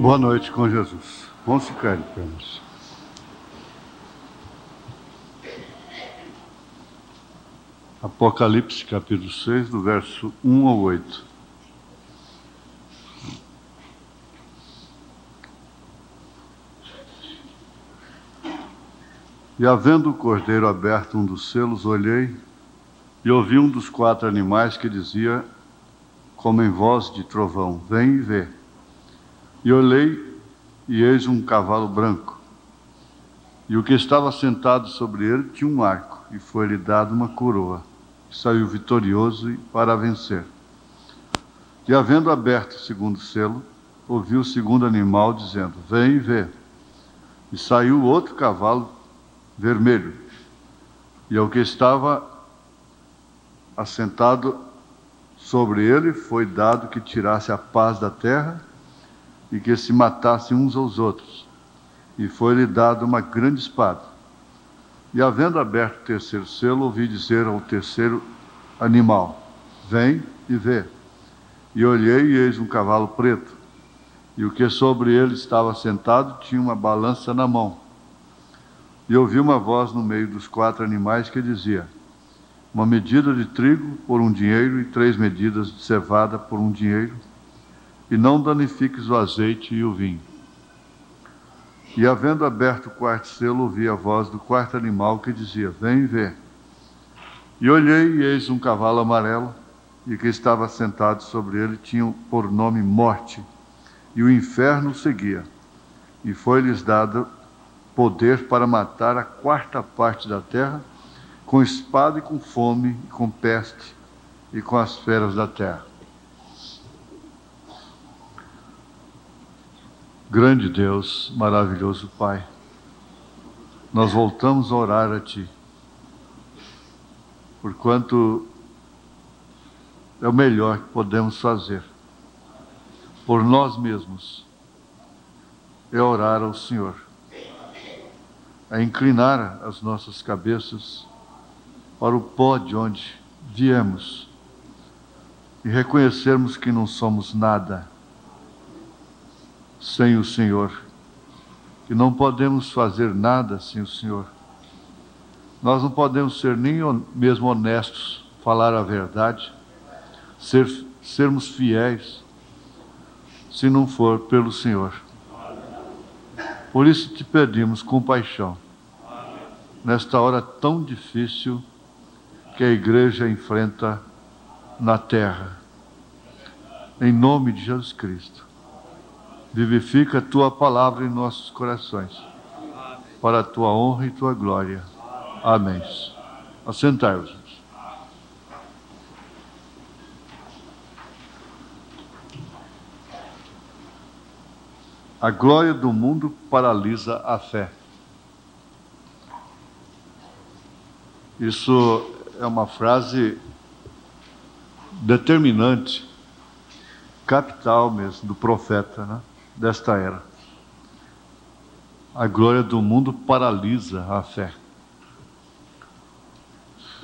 Boa noite com Jesus. Vamos ficar de pé. Apocalipse capítulo 6, do verso 1 ao 8. E havendo o cordeiro aberto um dos selos, olhei e ouvi um dos 4 animais que dizia, como em voz de trovão, vem e vê. E olhei, e eis um cavalo branco. E o que estava sentado sobre ele tinha um arco, e foi-lhe dado uma coroa. E saiu vitorioso para vencer. E havendo aberto o segundo selo, ouvi o segundo animal dizendo, vem e vê. E saiu outro cavalo vermelho. E ao que estava assentado sobre ele foi dado que tirasse a paz da terra e que se matassem uns aos outros. E foi-lhe dado uma grande espada. E havendo aberto o terceiro selo, ouvi dizer ao terceiro animal, vem e vê. E olhei, e eis um cavalo preto. E o que sobre ele estava sentado tinha uma balança na mão. E ouvi uma voz no meio dos 4 animais que dizia, uma medida de trigo por 1 dinheiro e 3 medidas de cevada por 1 dinheiro, e não danifiques o azeite e o vinho. E havendo aberto o 4º selo, ouvi a voz do 4º animal que dizia, vem e vê. E olhei, e eis um cavalo amarelo, e que estava sentado sobre ele tinha por nome Morte, e o inferno o seguia. E foi-lhes dado poder para matar a 4ª parte da terra, com espada e com fome, e com peste, e com as feras da terra. Grande Deus, maravilhoso Pai, nós voltamos a orar a Ti, porquanto é o melhor que podemos fazer por nós mesmos, é orar ao Senhor, é inclinar as nossas cabeças para o pó de onde viemos e reconhecermos que não somos nada sem o Senhor, que não podemos fazer nada sem o Senhor. Nós não podemos ser nem mesmo honestos, falar a verdade, sermos fiéis, se não for pelo Senhor. Por isso te pedimos compaixão, nesta hora tão difícil que a igreja enfrenta na terra. Em nome de Jesus Cristo, vivifica a Tua palavra em nossos corações, para a Tua honra e Tua glória. Amém. Assentai-vos. A glória do mundo paralisa a fé. Isso é uma frase determinante, capital mesmo, do profeta, né? Desta era. A glória do mundo paralisa a fé.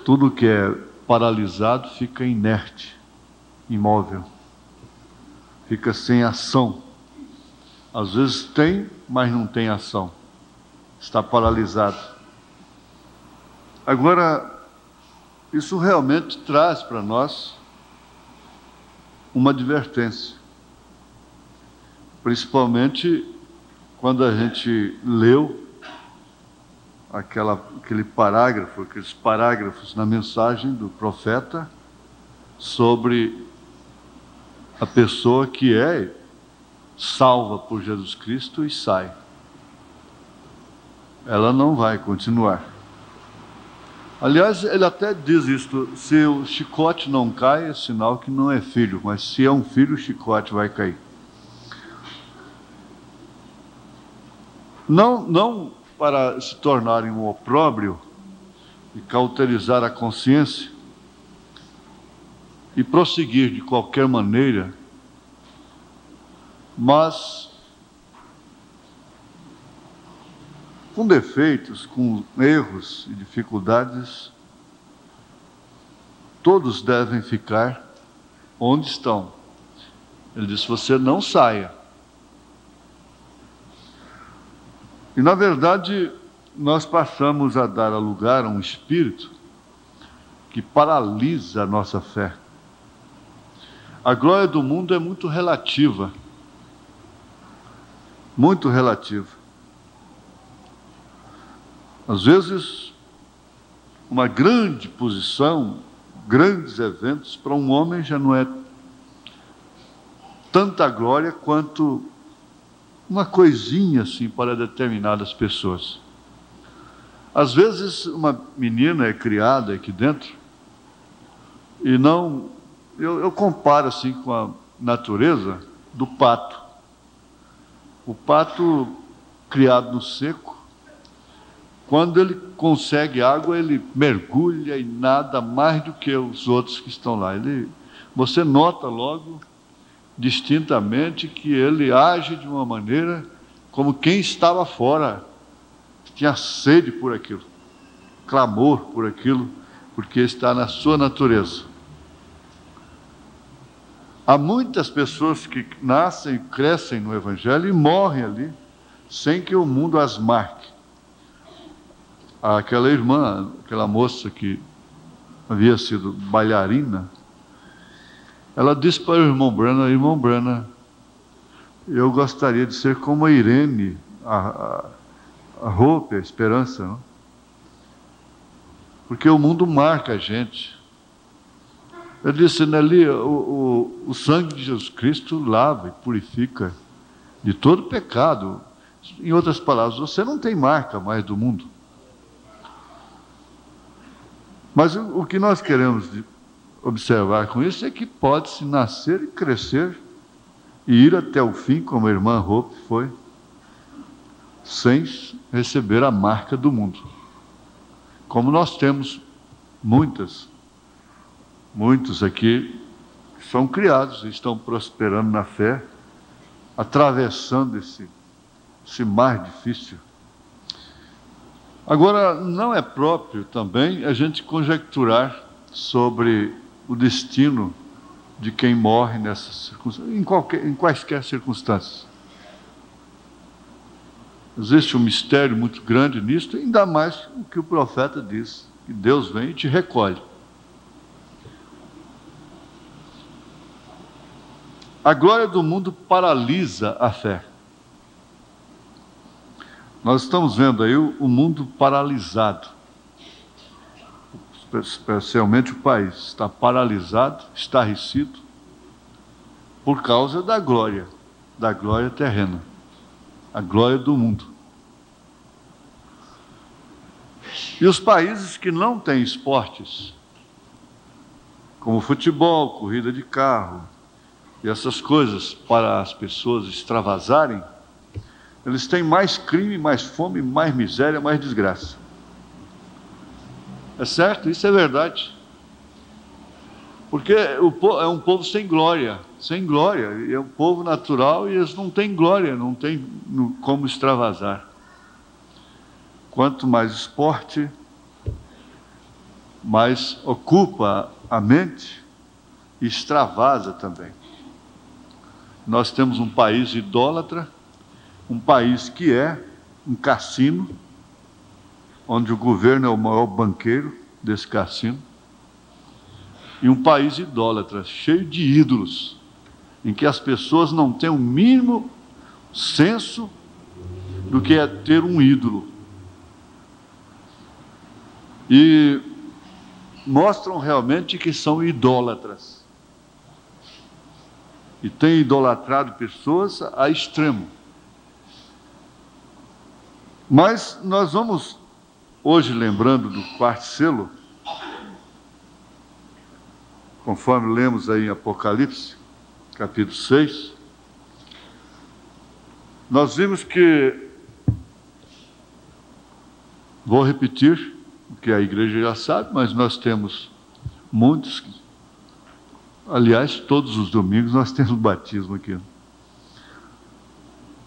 Tudo que é paralisado fica inerte, imóvel, fica sem ação. Às vezes tem, mas não tem ação, está paralisado. Agora, isso realmente traz para nós uma advertência, principalmente quando a gente leu aqueles parágrafos na mensagem do profeta sobre a pessoa que é salva por Jesus Cristo e sai. Ela não vai continuar. Aliás, ele até diz isto, se o chicote não cai, é sinal que não é filho, mas se é um filho, o chicote vai cair. Não para se tornarem um opróbrio e cauterizar a consciência e prosseguir de qualquer maneira, mas com defeitos, com erros e dificuldades, todos devem ficar onde estão. Ele disse, você não saia, E, na verdade, nós passamos a dar lugar a um espírito que paralisa a nossa fé. A glória do mundo é muito relativa. Muito relativa. Às vezes, uma grande posição, grandes eventos, para um homem já não é tanta glória quanto uma coisinha assim para determinadas pessoas. Às vezes, uma menina é criada aqui dentro e não... Eu comparo assim com a natureza do pato. O pato criado no seco, quando ele consegue água, ele mergulha e nada mais do que os outros que estão lá. Você nota logo, distintamente, que ele age de uma maneira como quem estava fora, tinha sede por aquilo, clamor por aquilo, porque está na sua natureza. Há muitas pessoas que nascem e crescem no Evangelho e morrem ali, sem que o mundo as marque. Aquela irmã, aquela moça que havia sido bailarina, ela disse para o irmão Branham, eu gostaria de ser como a Irene, a Hope, a esperança, não? Porque o mundo marca a gente. Eu disse, Nelly, o sangue de Jesus Cristo lava e purifica de todo pecado. Em outras palavras, você não tem marca mais do mundo. Mas o que nós queremos observar com isso é que pode-se nascer e crescer e ir até o fim, como a irmã Hope foi, sem receber a marca do mundo. Como nós temos muitos aqui que são criados e estão prosperando na fé, atravessando esse mar difícil. Agora, não é próprio também a gente conjecturar sobre o destino de quem morre nessas circunstâncias, em quaisquer circunstâncias. Existe um mistério muito grande nisto, ainda mais o que o profeta diz, que Deus vem e te recolhe. A glória do mundo paralisa a fé. Nós estamos vendo aí o mundo paralisado. Especialmente o país está paralisado, estarrecido, por causa da glória terrena, a glória do mundo. E os países que não têm esportes, como futebol, corrida de carro, e essas coisas para as pessoas extravasarem, eles têm mais crime, mais fome, mais miséria, mais desgraça. É certo? Isso é verdade. Porque é um povo sem glória, e é um povo natural e eles não têm glória, não têm como extravasar. Quanto mais esporte, mais ocupa a mente e extravasa também. Nós temos um país idólatra, um país que é um cassino, onde o governo é o maior banqueiro desse cassino, e um país idólatra, cheio de ídolos, em que as pessoas não têm o mínimo senso do que é ter um ídolo. E mostram realmente que são idólatras. E têm idolatrado pessoas a extremo. Mas nós vamos, hoje, lembrando do quarto selo, conforme lemos aí em Apocalipse, capítulo 6, nós vimos que, vou repetir, o que a igreja já sabe, mas nós temos muitos, aliás, todos os domingos nós temos batismo aqui.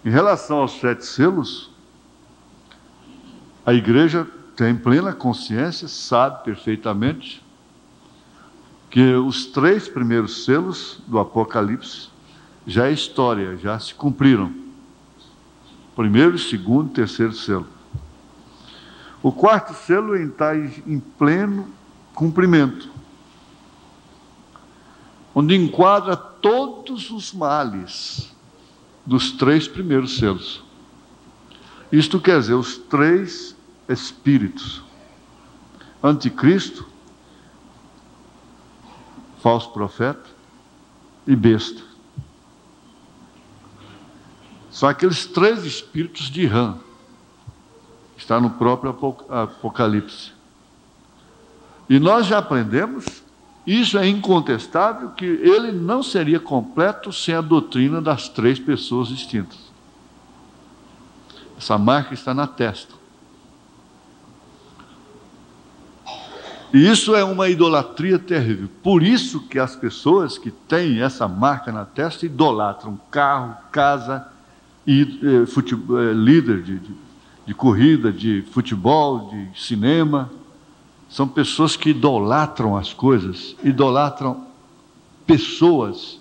Em relação aos 7 selos, a igreja tem plena consciência, sabe perfeitamente, que os 3 primeiros selos do Apocalipse já é história, já se cumpriram. primeiro, segundo, terceiro selo. O quarto selo está em pleno cumprimento, onde enquadra todos os males dos 3 primeiros selos. Isto quer dizer, os 3 espíritos: anticristo, falso profeta e besta. São aqueles 3 espíritos de rã. Está no próprio Apocalipse. E nós já aprendemos, isso é incontestável, que ele não seria completo sem a doutrina das 3 pessoas distintas. Essa marca está na testa. E isso é uma idolatria terrível. Por isso que as pessoas que têm essa marca na testa idolatram carro, casa e líder de corrida, de futebol, de cinema. São pessoas que idolatram as coisas, idolatram pessoas,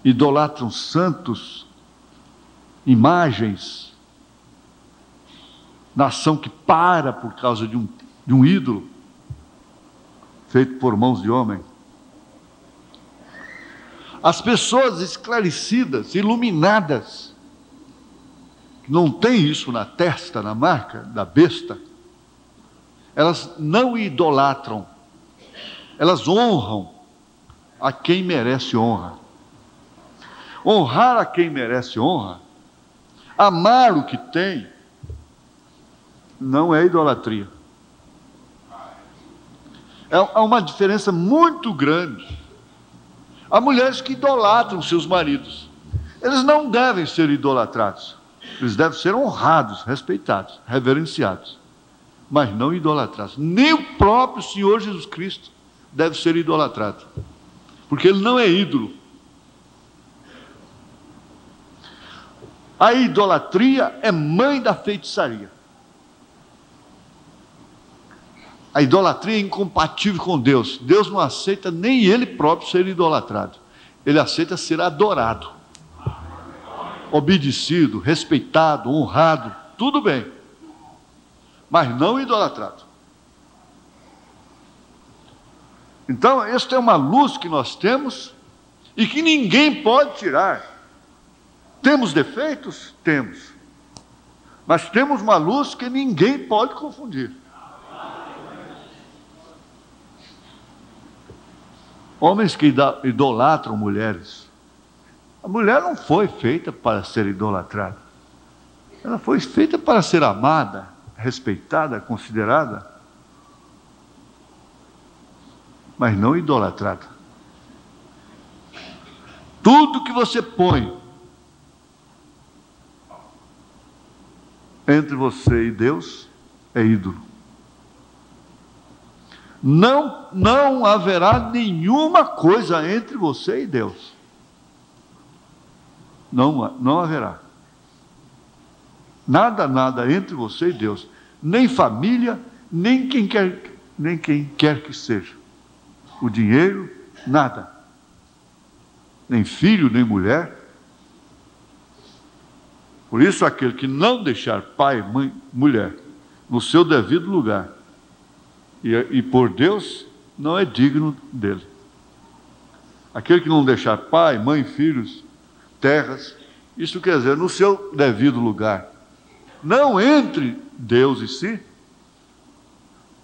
idolatram santos, imagens, nação que para por causa de um ídolo feito por mãos de homem. As pessoas esclarecidas, iluminadas, não tem isso na testa, na marca da besta, elas não idolatram, elas honram a quem merece honra. Honrar a quem merece honra, amar o que tem, não é idolatria. Há uma diferença muito grande. Há mulheres que idolatram seus maridos. Eles não devem ser idolatrados. Eles devem ser honrados, respeitados, reverenciados, mas não idolatrados. Nem o próprio Senhor Jesus Cristo deve ser idolatrado, porque ele não é ídolo. A idolatria é mãe da feitiçaria. A idolatria é incompatível com Deus. Deus não aceita nem ele próprio ser idolatrado. Ele aceita ser adorado, obedecido, respeitado, honrado, tudo bem, mas não idolatrado. Então, esta é uma luz que nós temos e que ninguém pode tirar. Temos defeitos? Temos. Mas temos uma luz que ninguém pode confundir. Homens que idolatram mulheres. A mulher não foi feita para ser idolatrada. Ela foi feita para ser amada, respeitada, considerada, mas não idolatrada. Tudo que você põe entre você e Deus é ídolo. Não haverá nenhuma coisa entre você e Deus. Não haverá. Nada entre você e Deus. Nem família, nem quem quer que seja. O dinheiro, nada. Nem filho, nem mulher. Por isso, aquele que não deixar pai, mãe, mulher no seu devido lugar e por Deus, não é digno dele. Aquele que não deixar pai, mãe, filhos, terras, isso quer dizer, no seu devido lugar, não entre Deus e si,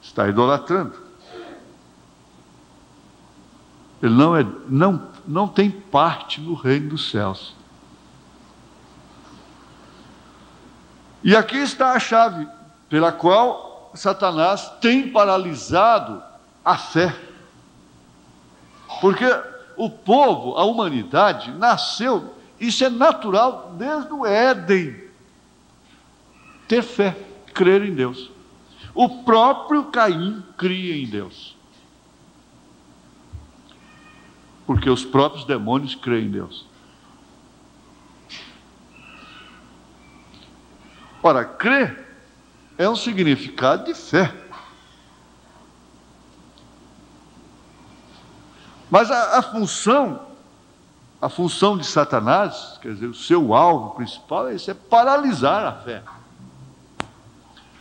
está idolatrando. Ele não tem parte no reino dos céus. E aqui está a chave pela qual Satanás tem paralisado a fé. Porque o povo, a humanidade, nasceu, isso é natural desde o Éden, ter fé, crer em Deus. O próprio Caim cria em Deus, porque os próprios demônios creem em Deus. Ora, crer é um significado de fé. Mas a função a função de Satanás, quer dizer, o seu alvo principal é paralisar a fé.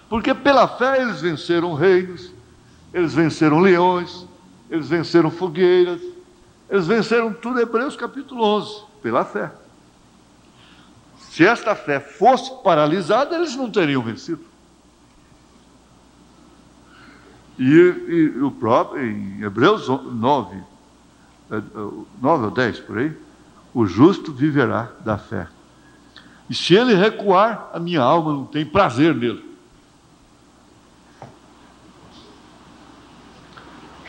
Porque pela fé eles venceram reinos, eles venceram leões, eles venceram fogueiras, eles venceram tudo. Hebreus capítulo 11, pela fé. Se esta fé fosse paralisada, eles não teriam vencido. E o próprio, em Hebreus 9 ou 10, por aí, o justo viverá da fé. E se ele recuar, a minha alma não tem prazer nele.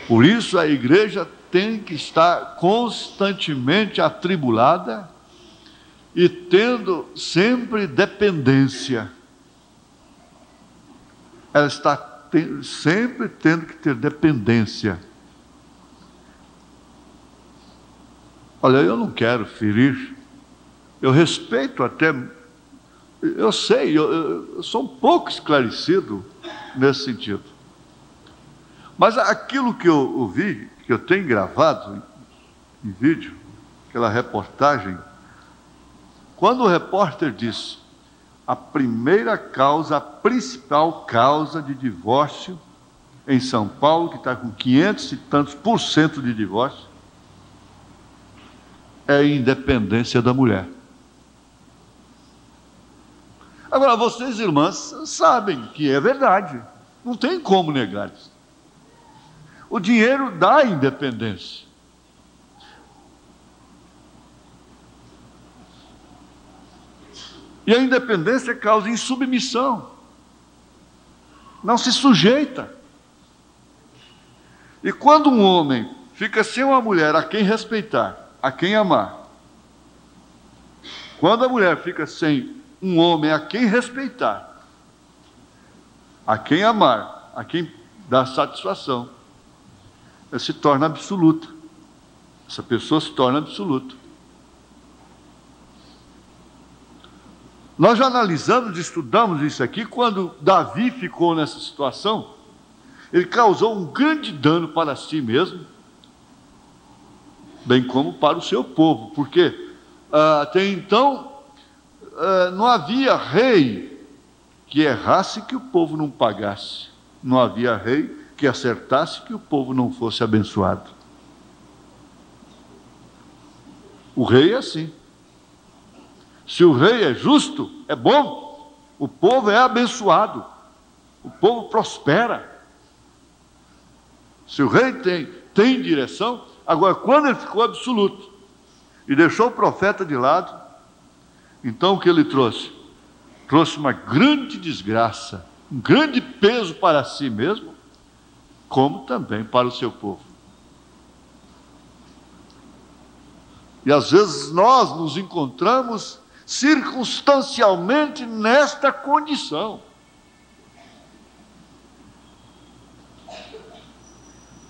Por isso a igreja tem que estar constantemente atribulada e tendo sempre dependência. Ela está sempre tendo que ter dependência. Olha, eu não quero ferir, eu respeito até, eu sei, eu sou um pouco esclarecido nesse sentido. Mas aquilo que eu ouvi, que eu tenho gravado em vídeo, aquela reportagem, quando o repórter disse a primeira causa, a principal causa de divórcio em São Paulo, que está com 500 e tantos % de divórcio, é a independência da mulher. Agora, vocês, irmãs, sabem que é verdade, não tem como negar isso. O dinheiro dá independência. E a independência causa insubmissão. Não se sujeita. E quando um homem fica sem uma mulher a quem respeitar, a quem amar, quando a mulher fica sem um homem a quem respeitar, a quem amar, a quem dar satisfação, ela se torna absoluta. Essa pessoa se torna absoluta. Nós já analisamos, estudamos isso aqui, quando Davi ficou nessa situação, ele causou um grande dano para si mesmo, bem como para o seu povo, porque até então não havia rei que errasse que o povo não pagasse, não havia rei que acertasse que o povo não fosse abençoado. O rei é assim. Se o rei é justo, é bom, o povo é abençoado, o povo prospera. Se o rei tem direção, agora quando ele ficou absoluto e deixou o profeta de lado, então o que ele trouxe? Trouxe uma grande desgraça, um grande peso para si mesmo, como também para o seu povo. E às vezes nós nos encontramos circunstancialmente nesta condição.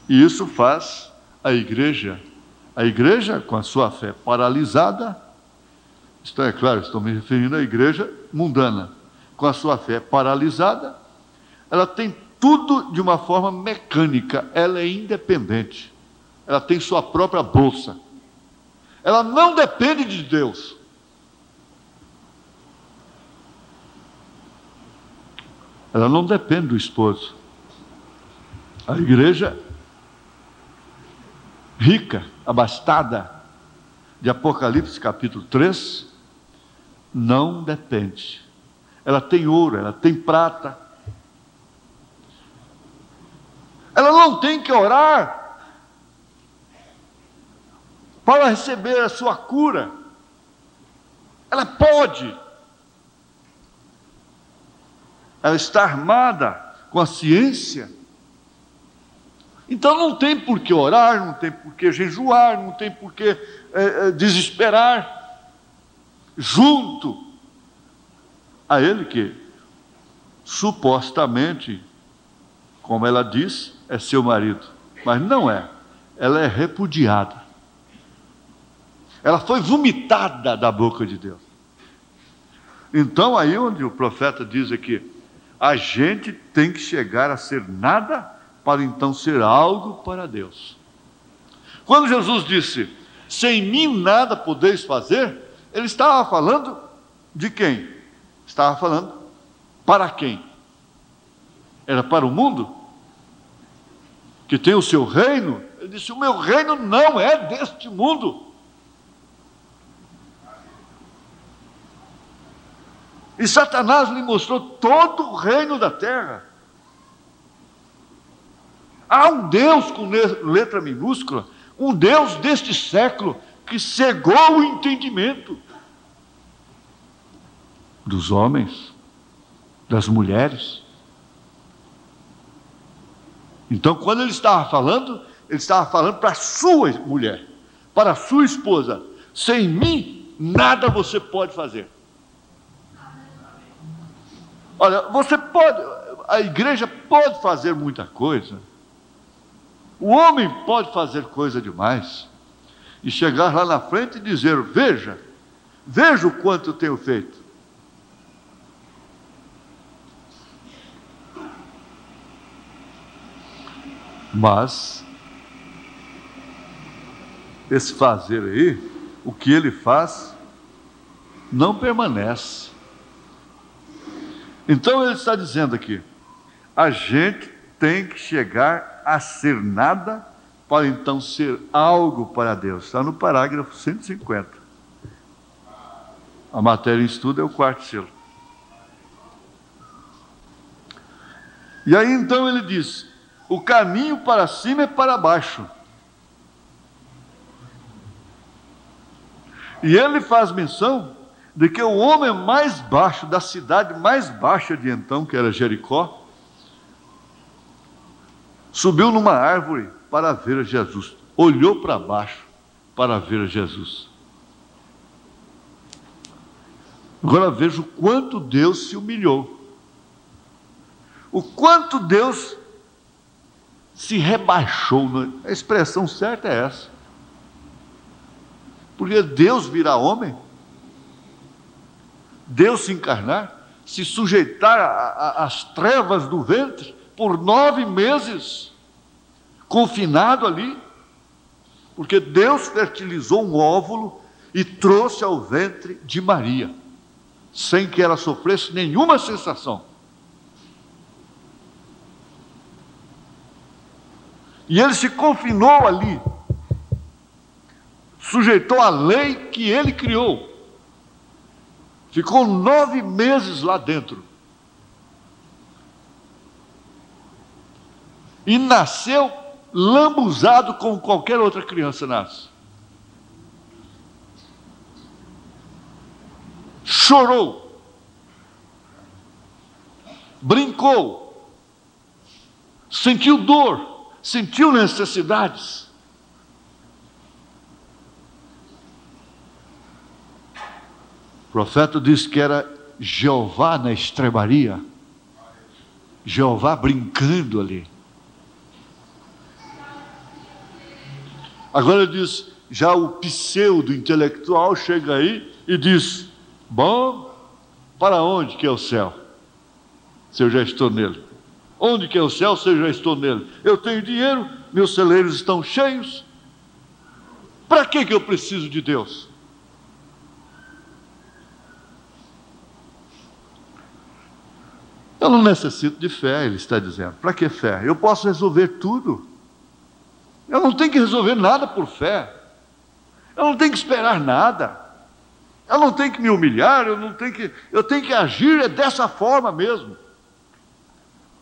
E isso faz a igreja com a sua fé paralisada, isto é claro, estou me referindo à igreja mundana, com a sua fé paralisada, ela tem tudo de uma forma mecânica, ela é independente, ela tem sua própria bolsa, ela não depende de Deus. Ela não depende do esposo. A igreja rica, abastada, de Apocalipse capítulo 3, não depende. Ela tem ouro, ela tem prata. Ela não tem que orar para receber a sua cura. Ela pode. Ela está armada com a ciência. Então não tem por que orar, não tem por que jejuar, não tem por que desesperar, junto a ele que supostamente, como ela diz, é seu marido, mas não é. Ela é repudiada. Ela foi vomitada da boca de Deus. Então aí onde o profeta diz aqui, a gente tem que chegar a ser nada para então ser algo para Deus. Quando Jesus disse, sem mim nada podeis fazer, ele estava falando de quem? Estava falando para quem? Era para o mundo? Que tem o seu reino? Ele disse, o meu reino não é deste mundo. E Satanás lhe mostrou todo o reino da terra. Há um Deus com letra minúscula, um Deus deste século, que cegou o entendimento dos homens, das mulheres. Então, quando ele estava falando para a sua mulher, para a sua esposa. Sem mim, nada você pode fazer. Olha, a igreja pode fazer muita coisa. O homem pode fazer coisa demais. E chegar lá na frente e dizer, veja o quanto eu tenho feito. Mas, esse fazer aí, o que ele faz, não permanece. Então ele está dizendo aqui, a gente tem que chegar a ser nada, para então ser algo para Deus. Está no parágrafo 150. A matéria em estudo é o quarto selo. E aí então ele diz, o caminho para cima é para baixo. E ele faz menção de que o homem mais baixo, da cidade mais baixa de então, que era Jericó, subiu numa árvore para ver Jesus. Olhou para baixo para ver Jesus. Agora veja o quanto Deus se humilhou. O quanto Deus se rebaixou. A expressão certa é essa. Porque Deus virar homem, Deus se encarnar, se sujeitar às trevas do ventre por 9 meses, confinado ali, porque Deus fertilizou um óvulo e trouxe ao ventre de Maria, sem que ela sofresse nenhuma sensação. E ele se confinou ali, sujeitou à lei que ele criou, ficou 9 meses lá dentro, e nasceu lambuzado como qualquer outra criança nasce. Chorou, brincou, sentiu dor, sentiu necessidades. O profeta disse que era Jeová na estrebaria, Jeová brincando ali. Agora diz, já o pseudo intelectual chega aí e diz, bom, para onde que é o céu, se eu já estou nele? Onde que é o céu, se eu já estou nele? Eu tenho dinheiro, meus celeiros estão cheios, para que eu preciso de Deus? Eu não necessito de fé, ele está dizendo. Para que fé? Eu posso resolver tudo. Eu não tenho que resolver nada por fé. Eu não tenho que esperar nada. Eu não tenho que me humilhar, eu tenho que agir dessa forma mesmo.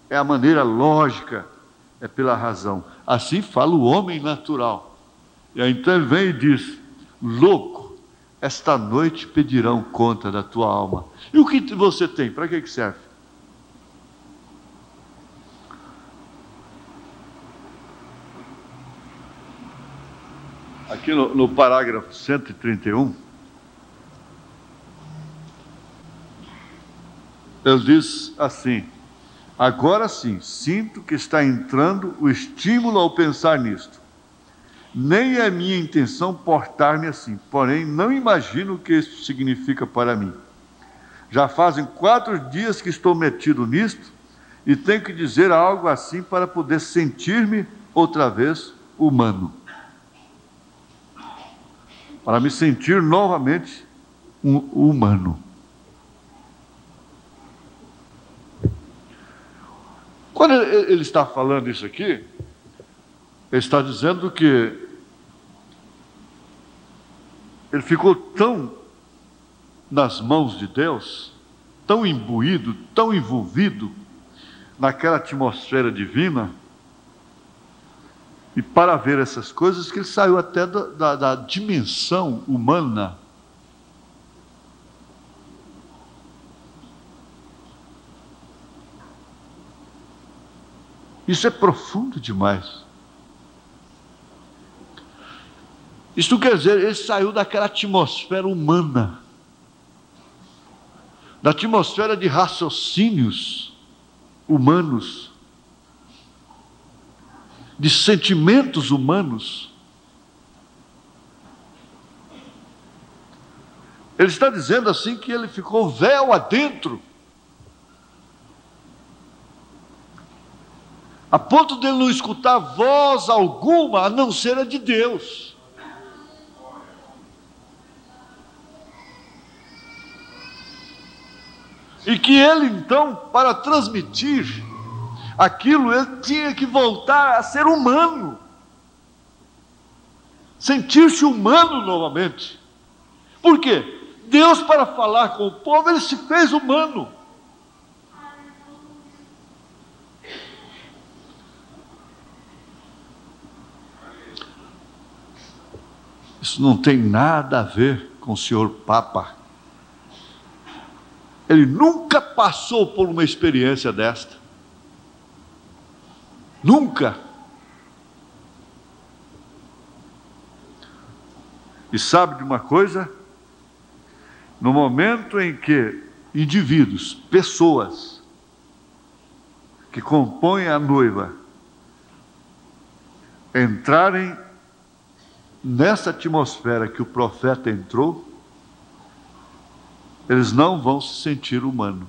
É a maneira lógica, é pela razão. Assim fala o homem natural. E aí então ele vem e diz, louco, esta noite pedirão conta da tua alma. E o que você tem? Para que serve? Aqui no parágrafo 131, ele diz assim, agora sim, sinto que está entrando o estímulo ao pensar nisto. Nem é minha intenção portar-me assim, porém não imagino o que isso significa para mim. Já fazem 4 dias que estou metido nisto e tenho que dizer algo assim para poder sentir-me outra vez humano. para me sentir novamente um humano. Quando ele está falando isso aqui, ele está dizendo que ele ficou tão nas mãos de Deus, tão imbuído, tão envolvido naquela atmosfera divina, e para ver essas coisas, que ele saiu até da dimensão humana. Isso é profundo demais. Isso quer dizer, ele saiu daquela atmosfera humana, da atmosfera de raciocínios humanos, de sentimentos humanos. Ele está dizendo assim que ele ficou véu adentro, a ponto de ele não escutar voz alguma, a não ser a de Deus. E que ele, então, para transmitir aquilo, ele tinha que voltar a ser humano, sentir-se humano novamente. Por quê? Deus, para falar com o povo, ele se fez humano. Isso não tem nada a ver com o senhor Papa. Ele nunca passou por uma experiência desta. Nunca. E sabe de uma coisa? No momento em que indivíduos, pessoas, que compõem a noiva, entrarem nessa atmosfera que o profeta entrou, eles não vão se sentir humanos.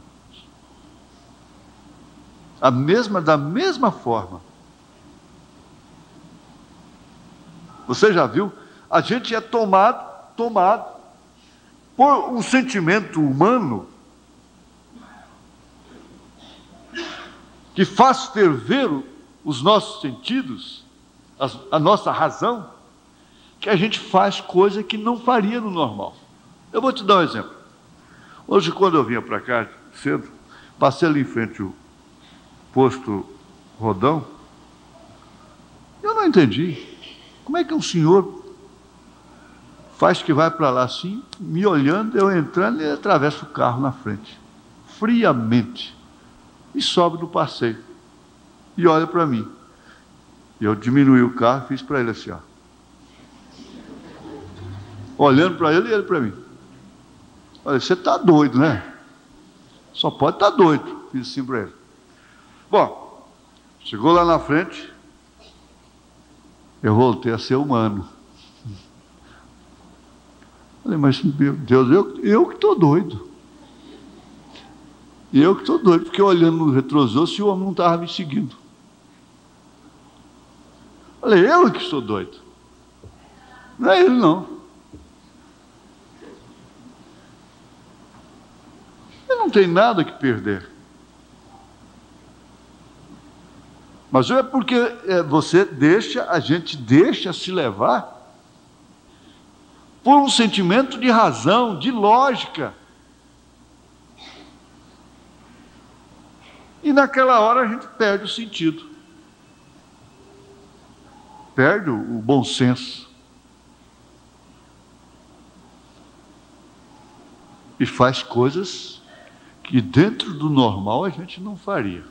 Da mesma forma. Você já viu? A gente é tomado por um sentimento humano que faz ferver os nossos sentidos, a nossa razão, que a gente faz coisa que não faria no normal. Eu vou te dar um exemplo. Hoje, quando eu vinha para cá cedo, passei ali em frente ao posto Rodão, eu não entendi. Como é que um senhor faz que vai para lá assim, me olhando, eu entrando e ele atravessa o carro na frente, friamente, e sobe no passeio, e olha para mim. Eu diminui o carro e fiz para ele assim, ó. Olhando para ele e ele para mim. Olha, você está doido, né? Só pode estar doido. Fiz assim para ele. Bom, chegou lá na frente, eu voltei a ser humano. Falei, mas meu Deus, eu que estou doido. Eu que estou doido, porque olhando no retrovisor, se o homem não estava me seguindo. Falei, eu que estou doido. Não é ele, não. Ele não tem nada que perder. Mas é porque a gente deixa se levar por um sentimento de razão, de lógica. E naquela hora a gente perde o sentido. Perde o bom senso. E faz coisas que dentro do normal a gente não faria.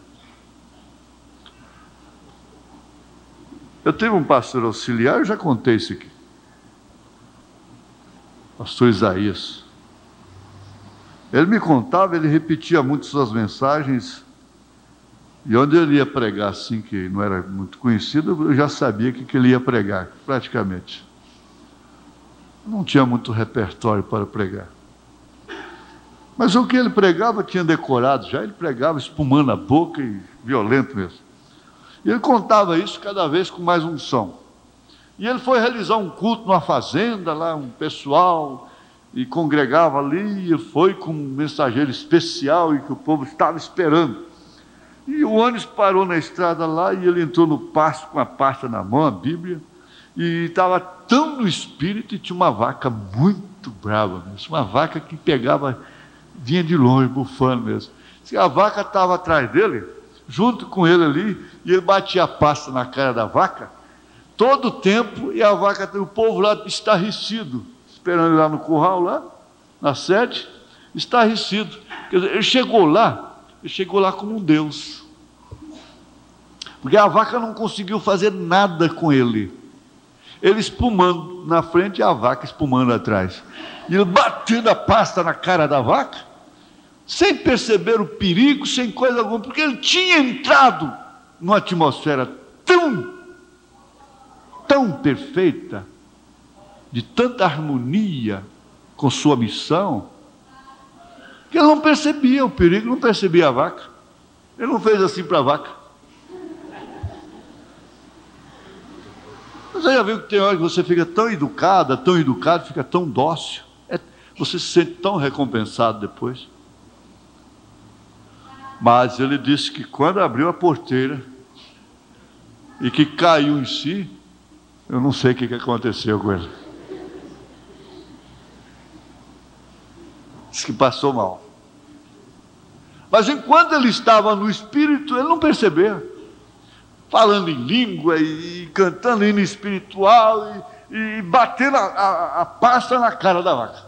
Eu tive um pastor auxiliar, eu já contei isso aqui. Pastor Isaías. Ele me contava, ele repetia muito suas mensagens, e onde ele ia pregar assim, que não era muito conhecido, eu já sabia o que ele ia pregar, praticamente. Não tinha muito repertório para pregar. Mas o que ele pregava tinha decorado já, ele pregava espumando a boca e violento mesmo. E ele contava isso cada vez com mais unção. E ele foi realizar um culto numa fazenda, lá um pessoal, e congregava ali, e foi com um mensageiro especial, e que o povo estava esperando. E o ônibus parou na estrada lá, e ele entrou no pasto com a pasta na mão, a Bíblia, e estava tão no espírito, e tinha uma vaca muito brava mesmo, uma vaca que pegava, vinha de longe, bufando mesmo. Se a vaca estava atrás dele, junto com ele ali, e ele batia a pasta na cara da vaca, todo o tempo, e a vaca, o povo lá estarrecido, esperando ele lá no curral, lá, na sede, estarrecido. Quer dizer, ele chegou lá como um Deus. Porque a vaca não conseguiu fazer nada com ele. Ele espumando na frente e a vaca espumando atrás. E ele batendo a pasta na cara da vaca, sem perceber o perigo, sem coisa alguma, porque ele tinha entrado numa atmosfera tão perfeita, de tanta harmonia com sua missão, que ele não percebia o perigo, não percebia a vaca. Ele não fez assim para a vaca. Você já viu que tem hora que você fica tão educado, fica tão dócil, você se sente tão recompensado depois. Mas ele disse que quando abriu a porteira e que caiu em si, eu não sei o que aconteceu com ele. Diz que passou mal. Mas enquanto ele estava no espírito, ele não percebeu. Falando em língua e cantando hino espiritual e batendo a pasta na cara da vaca.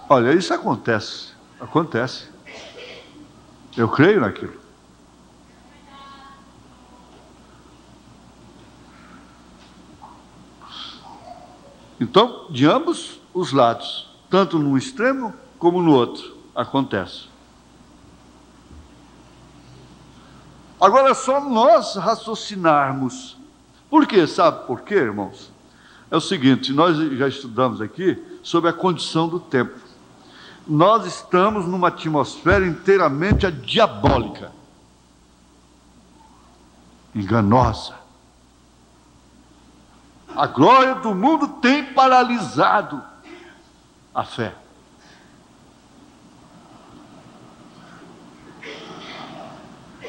Olha, isso acontece. Eu creio naquilo. Então, de ambos os lados, tanto num extremo como no outro, acontece. Agora é só nós raciocinarmos. Por quê? Sabe por quê, irmãos? É o seguinte, nós já estudamos aqui sobre a condição do tempo. Nós estamos numa atmosfera inteiramente diabólica, enganosa. A glória do mundo tem paralisado a fé.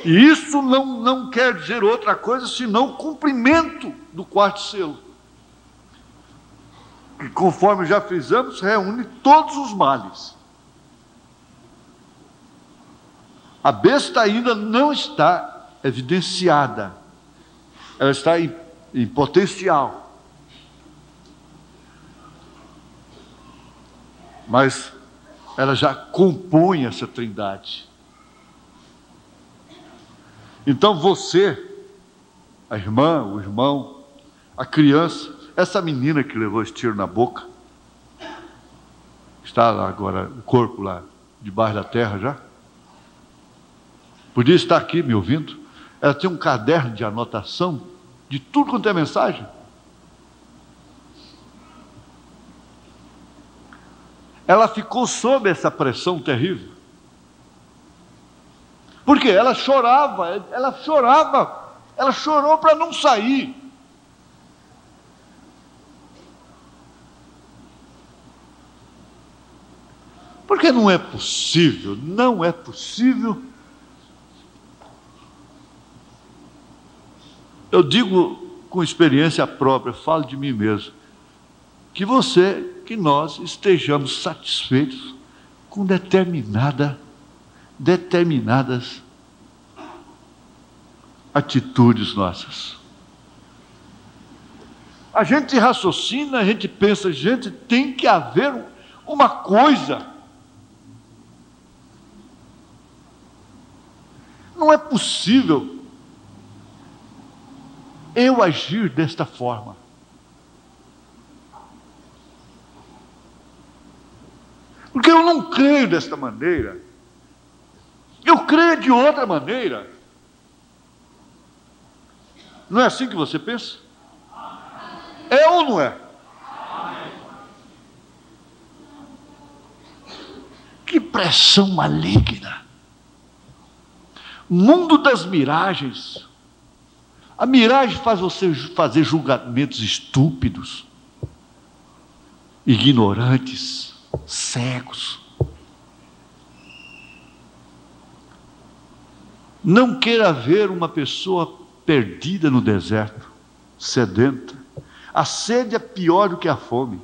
E isso não quer dizer outra coisa senão o cumprimento do quarto selo. Que, conforme já fizemos, reúne todos os males. A besta ainda não está evidenciada. Ela está em potencial. Mas ela já compõe essa trindade. Então você, a irmã, o irmão, a criança, essa menina que levou esse tiro na boca, está lá agora, o corpo lá, debaixo da terra já, podia estar aqui me ouvindo. Ela tem um caderno de anotação de tudo quanto é mensagem. Ela ficou sob essa pressão terrível. Por quê? Ela chorou para não sair. Porque não é possível. Eu digo com experiência própria, falo de mim mesmo, que nós estejamos satisfeitos com determinadas atitudes nossas. A gente raciocina, a gente pensa, gente, tem que haver uma coisa. Não é possível eu agir desta forma. Porque eu não creio desta maneira. Eu creio de outra maneira. Não é assim que você pensa? É ou não é? Que pressão maligna. Mundo das miragens. A miragem faz você fazer julgamentos estúpidos, ignorantes, cegos. Não queira ver uma pessoa perdida no deserto, sedenta. A sede é pior do que a fome.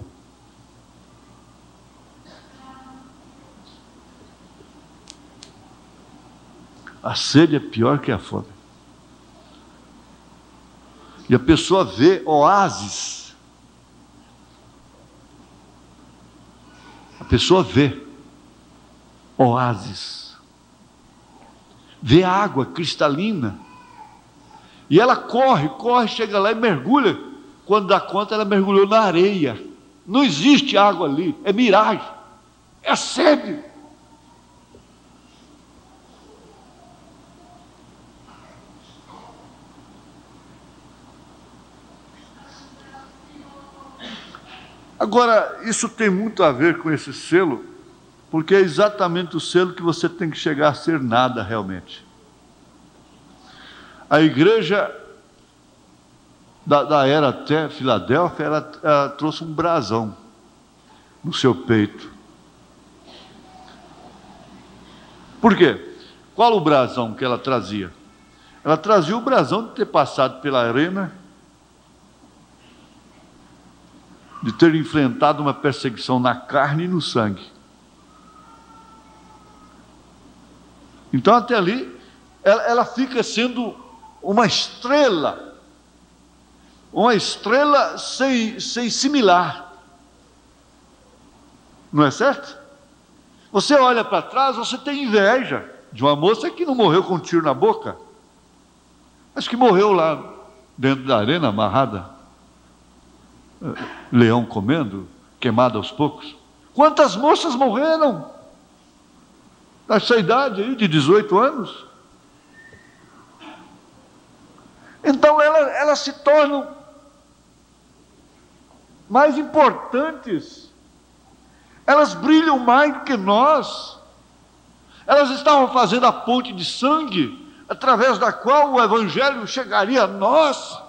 A sede é pior que a fome. E a pessoa vê oásis. A pessoa vê oásis. Vê água cristalina. E ela corre, chega lá e mergulha. Quando dá conta, ela mergulhou na areia. Não existe água ali, é miragem. É sede. Agora, isso tem muito a ver com esse selo, porque é exatamente o selo que você tem que chegar a ser nada realmente. A igreja da era até Filadélfia, ela trouxe um brasão no seu peito. Por quê? Qual o brasão que ela trazia? Ela trazia o brasão de ter passado pela arena, de ter enfrentado uma perseguição na carne e no sangue. Então até ali, ela fica sendo uma estrela sem similar. Não é certo? Você olha para trás, você tem inveja de uma moça que não morreu com um tiro na boca, mas que morreu lá dentro da arena, amarrada, leão comendo, queimada aos poucos. Quantas moças morreram nessa idade aí de 18 anos? Então elas se tornam mais importantes, elas brilham mais do que nós. Elas estavam fazendo a ponte de sangue através da qual o evangelho chegaria a nós,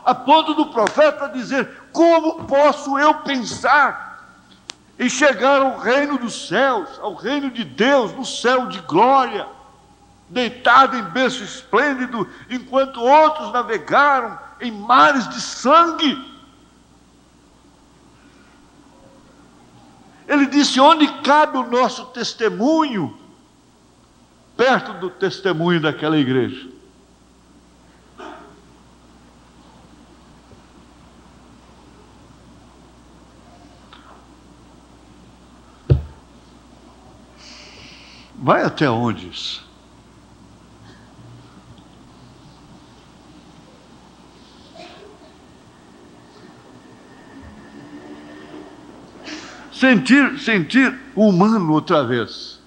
a ponto do profeta dizer: como posso eu pensar em chegar ao reino dos céus, ao reino de Deus, no céu de glória, deitado em berço esplêndido, enquanto outros navegaram em mares de sangue? Ele disse: onde cabe o nosso testemunho perto do testemunho daquela igreja? Vai até onde isso? Sentir humano outra vez.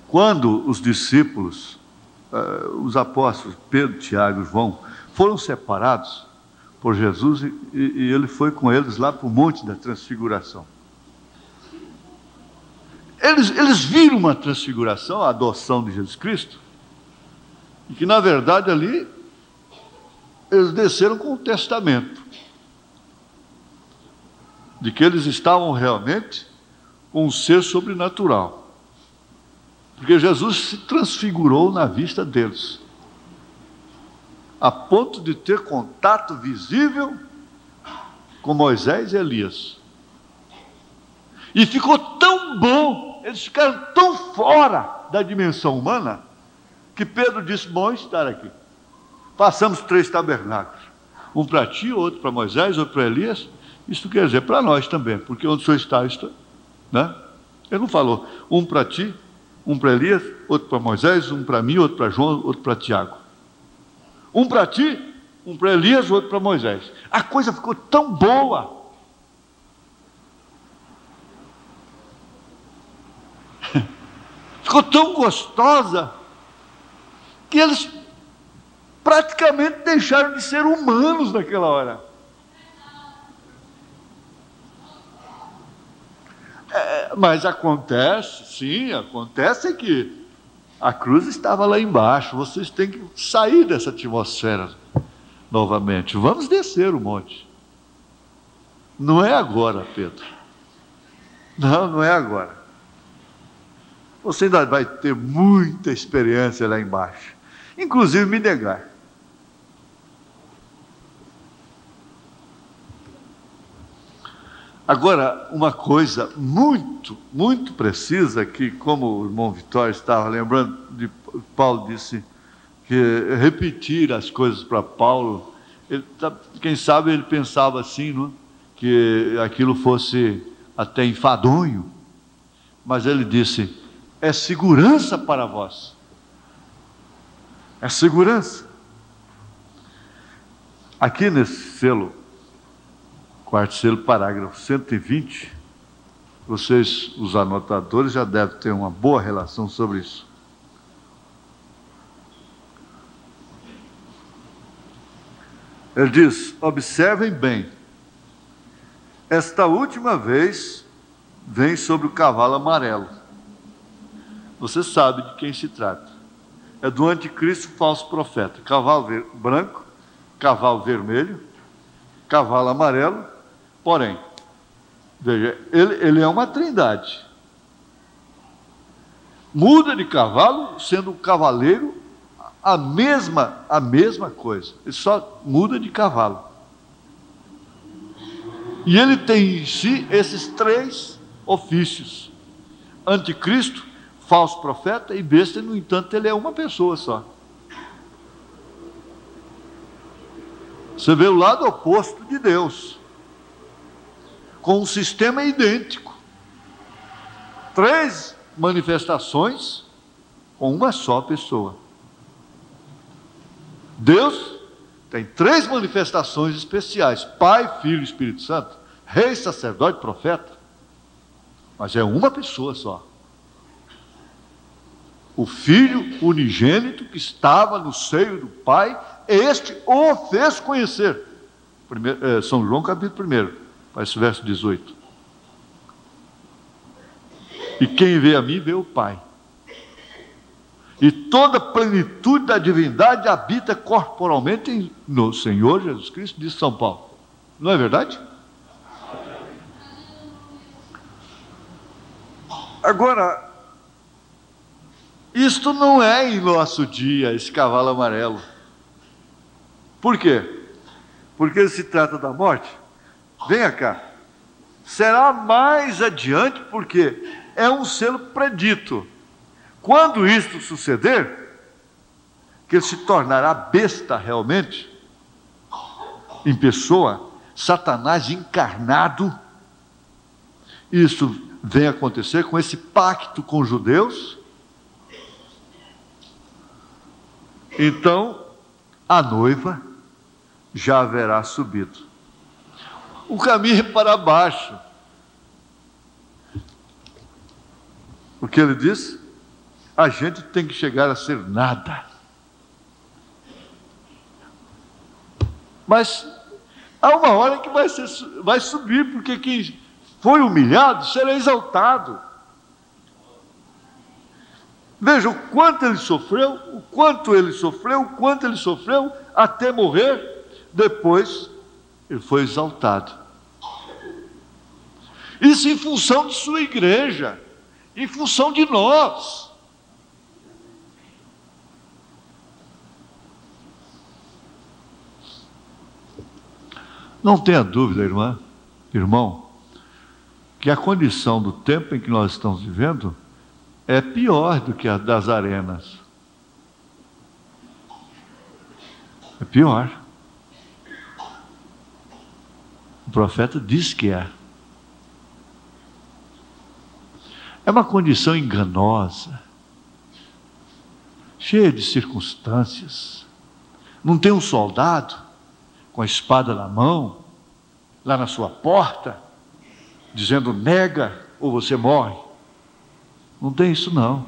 Quando os discípulos, os apóstolos Pedro, Tiago e João, foram separados por Jesus e ele foi com eles lá para o Monte da Transfiguração. Eles viram uma transfiguração, a adoção de Jesus Cristo, e que na verdade ali eles desceram com o testamento de que eles estavam realmente com um ser sobrenatural, porque Jesus se transfigurou na vista deles, a ponto de ter contato visível com Moisés e Elias. E ficou tão bom, eles ficaram tão fora da dimensão humana, que Pedro disse: bom estar aqui. Passamos 3 tabernáculos, um para ti, outro para Moisés, outro para Elias. Isso quer dizer para nós também, porque onde o Senhor está, né? Ele não falou um para ti, um para Elias, outro para Moisés, um para mim, outro para João, outro para Tiago. Um para ti, um para Elias, outro para Moisés. A coisa ficou tão boa. Ficou tão gostosa que eles praticamente deixaram de ser humanos naquela hora. Mas acontece, sim, acontece que a cruz estava lá embaixo. Vocês têm que sair dessa atmosfera novamente. Vamos descer o monte. Não é agora, Pedro. Não, não é agora. Você ainda vai ter muita experiência lá embaixo. Inclusive me negar. Agora, uma coisa muito, muito precisa, que como o irmão Vitório estava lembrando, Paulo disse que repetir as coisas para Paulo, quem sabe ele pensava assim, não? Que aquilo fosse até enfadonho, mas ele disse, é segurança para vós. É segurança. Aqui nesse selo, quarto selo, parágrafo 120, vocês, os anotadores, já devem ter uma boa relação sobre isso. Ele diz, observem bem, esta última vez vem sobre o cavalo amarelo. Você sabe de quem se trata. É do anticristo falso profeta. Cavalo branco, cavalo vermelho, cavalo amarelo. Porém, veja, ele é uma trindade. Muda de cavalo, sendo um cavaleiro, a mesma coisa. Ele só muda de cavalo. E ele tem em si esses três ofícios: anticristo, falso profeta e besta. No entanto, ele é uma pessoa só. Você vê o lado oposto de Deus, com um sistema idêntico. Três manifestações com uma só pessoa. Deus tem três manifestações especiais: Pai, Filho e Espírito Santo, Rei, sacerdote, profeta. Mas é uma pessoa só. O Filho unigênito que estava no seio do Pai, este o fez conhecer. São João capítulo 1, parece o verso 18. E quem vê a mim, vê o Pai. E toda a plenitude da divindade habita corporalmente no Senhor Jesus Cristo, diz São Paulo. Não é verdade? Agora, isto não é em nosso dia, esse cavalo amarelo. Por quê? Porque ele se trata da morte. Venha cá. Será mais adiante, porque é um selo predito. Quando isto suceder, que ele se tornará besta realmente, em pessoa, Satanás encarnado. Isso vem acontecer com esse pacto com os judeus. Então, a noiva já haverá subido. O caminho é para baixo. O que ele diz? A gente tem que chegar a ser nada. Mas há uma hora que vai subir, porque quem foi humilhado será exaltado. Veja o quanto ele sofreu, o quanto ele sofreu, até morrer. Depois ele foi exaltado. Isso em função de sua igreja, em função de nós. Não tenha dúvida, irmão, que a condição do tempo em que nós estamos vivendo é pior do que a das arenas. É pior. O profeta diz que é. É uma condição enganosa, cheia de circunstâncias. Não tem um soldado com a espada na mão, lá na sua porta, dizendo nega ou você morre. Não tem isso não.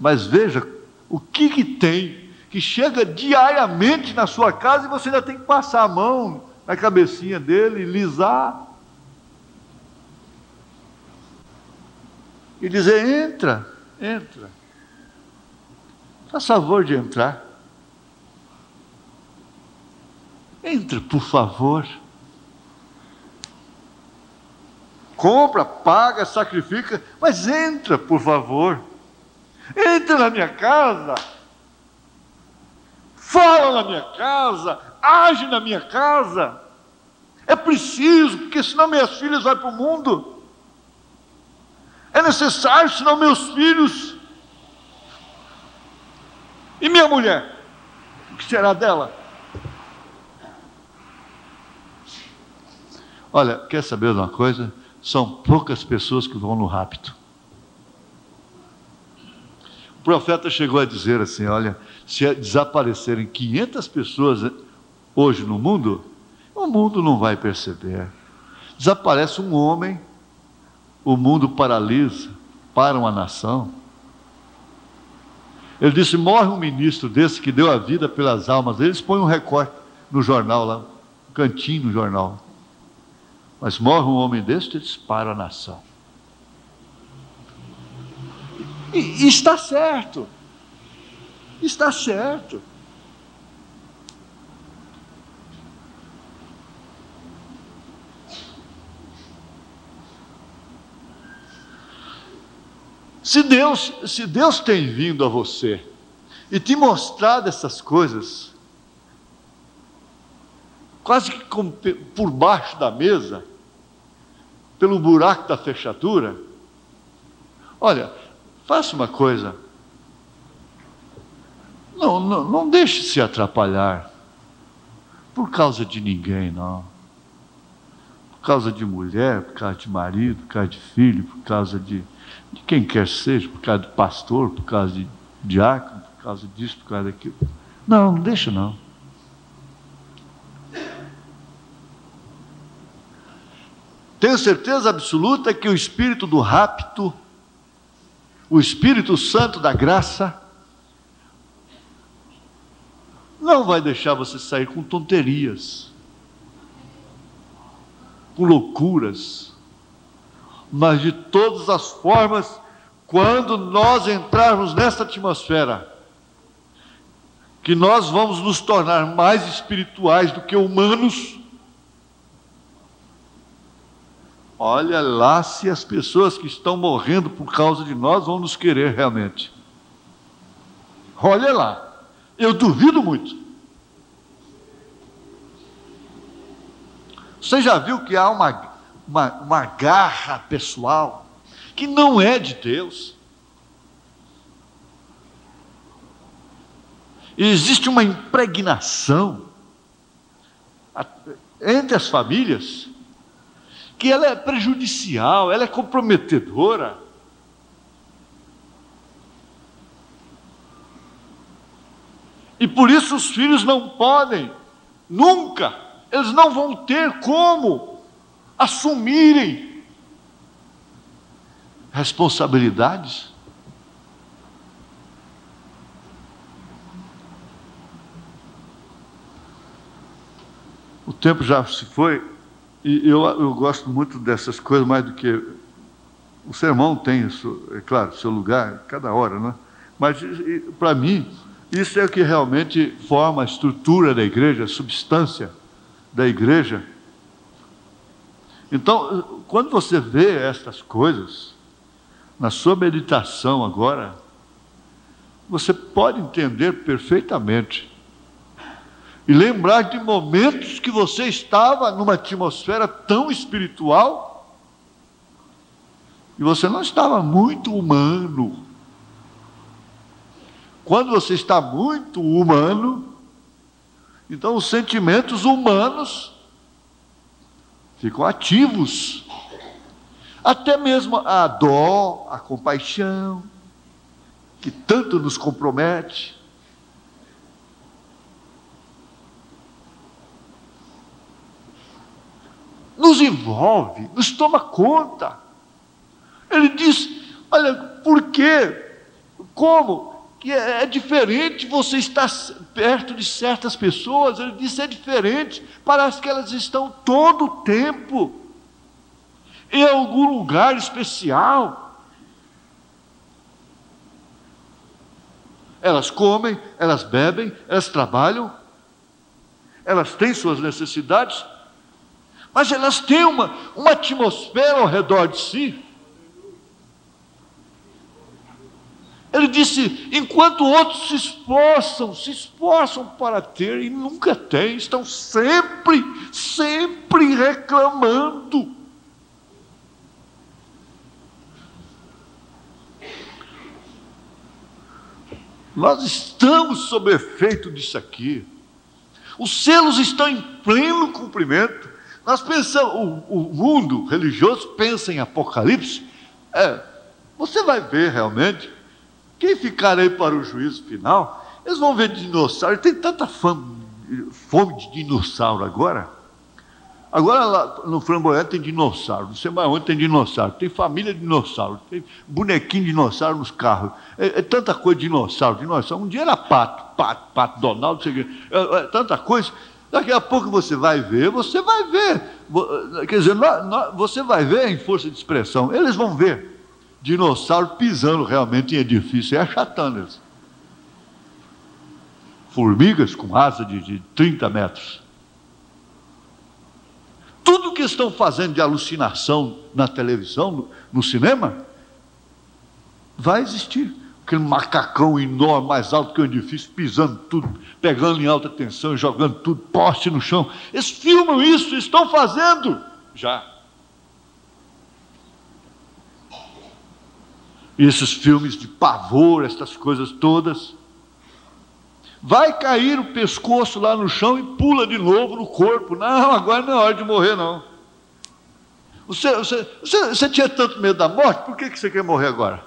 Mas veja o que tem, que chega diariamente na sua casa e você ainda tem que passar a mão na cabecinha dele, lisar. e dizer: entra, entra. Faz favor de entrar. Entra, por favor. Compra, paga, sacrifica, mas entra, por favor. Entra na minha casa. Fala na minha casa. Age na minha casa. É preciso, porque senão minhas filhas vão para o mundo. É necessário, senão meus filhos. E minha mulher? O que será dela? Olha, quer saber de uma coisa? São poucas pessoas que vão no rapto. O profeta chegou a dizer assim: olha, se desaparecerem 500 pessoas hoje no mundo, o mundo não vai perceber. Desaparece um homem, o mundo paralisa, para uma nação. Ele disse: morre um ministro desse que deu a vida pelas almas. Eles põem um recorte no jornal lá, um cantinho no jornal. Mas morre um homem desse, eles param a nação. E está certo. Está certo. Se Deus tem vindo a você e te mostrado essas coisas, quase que por baixo da mesa, pelo buraco da fechadura, olha, faça uma coisa, não deixe se atrapalhar por causa de ninguém, não. Por causa de mulher, por causa de marido, por causa de filho, por causa de quem quer seja, por causa de pastor, por causa de diácono, por causa disso, por causa daquilo. Não deixa não. Tenho certeza absoluta que o espírito do rapto, o Espírito Santo da graça, não vai deixar você sair com tonterias, com loucuras, mas de todas as formas, quando nós entrarmos nessa atmosfera, que nós vamos nos tornar mais espirituais do que humanos, olha lá se as pessoas que estão morrendo por causa de nós vão nos querer realmente. Olha lá, eu duvido muito. Você já viu que há uma garra pessoal que não é de Deus? E existe uma impregnação entre as famílias que ela é prejudicial, ela é comprometedora. E por isso os filhos não podem, nunca, eles não vão ter como assumirem responsabilidades. O tempo já se foi, e eu gosto muito dessas coisas, mais do que... O sermão tem isso, é claro, seu lugar, cada hora, né? Mas, para mim, isso é o que realmente forma a estrutura da igreja, a substância da igreja. Então, quando você vê estas coisas, na sua meditação agora, você pode entender perfeitamente e lembrar de momentos que você estava numa atmosfera tão espiritual e você não estava muito humano. Quando você está muito humano, então os sentimentos humanos ficam ativos. Até mesmo a dó, a compaixão, que tanto nos compromete. Nos envolve, nos toma conta. Ele diz, olha, por quê? Como? Que é diferente você estar perto de certas pessoas. Ele disse, é diferente, parece que elas estão todo o tempo em algum lugar especial, Elas comem, elas bebem, elas trabalham, elas têm suas necessidades, mas elas têm uma atmosfera ao redor de si. Ele disse, enquanto outros se esforçam para ter e nunca têm, estão sempre reclamando. Nós estamos sob efeito disso aqui. Os selos estão em pleno cumprimento. Nós pensamos, o mundo religioso pensa em Apocalipse. Você vai ver realmente. Quem ficar aí para o juízo final, eles vão ver dinossauro. Tem tanta fome de dinossauro agora. Agora lá no Flamboyant tem dinossauro, não sei mais onde tem dinossauro, tem família de dinossauro, tem bonequinho de dinossauro nos carros, é tanta coisa de dinossauro. Um dia era pato Donald, não sei o quê, tanta coisa. Daqui a pouco você vai ver, quer dizer, você vai ver em força de expressão, eles vão ver dinossauro pisando realmente em edifício, é achatando eles. Formigas com asa de 30 metros. Tudo que estão fazendo de alucinação na televisão, no cinema, vai existir. Aquele macacão enorme, mais alto que o edifício, pisando tudo, pegando em alta tensão, jogando tudo, poste no chão. Eles filmam isso, estão fazendo já. E esses filmes de pavor, essas coisas todas. Vai cair o pescoço lá no chão e pula de novo no corpo. Não, agora não é hora de morrer, não. Você tinha tanto medo da morte, por que você quer morrer agora?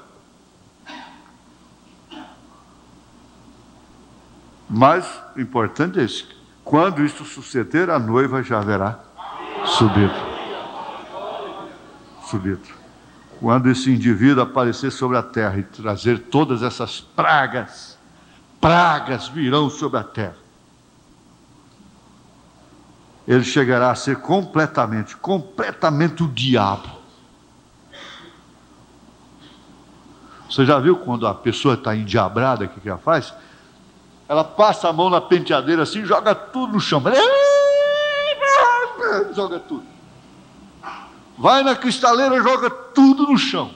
Mas o importante é isso. Quando isso suceder, a noiva já haverá subido. Quando esse indivíduo aparecer sobre a terra e trazer todas essas pragas virão sobre a terra. Ele chegará a ser completamente o diabo. Você já viu quando a pessoa está endiabrada, o que ela faz? Ela passa a mão na penteadeira assim, joga tudo no chão. Joga tudo. Vai na cristaleira, joga tudo no chão.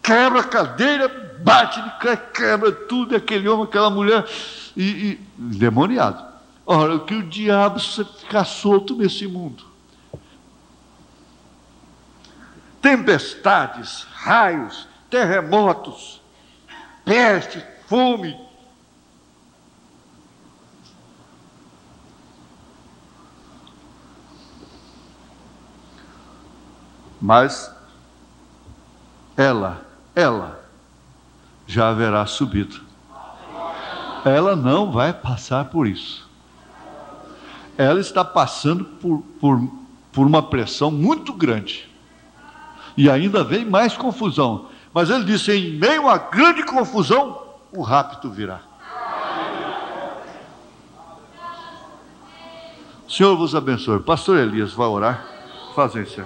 Quebra a cadeira, bate de cara, quebra tudo, aquele homem, aquela mulher, e demoniado. Ora, que o diabo ficar solto nesse mundo. Tempestades, raios, terremotos, peste, fome. Mas ela já haverá subido. Ela não vai passar por isso. Ela está passando por uma pressão muito grande. E ainda vem mais confusão. Mas ele disse, em meio a grande confusão, o rapto virá. O Senhor vos abençoe. Pastor Elias vai orar. Fazem isso.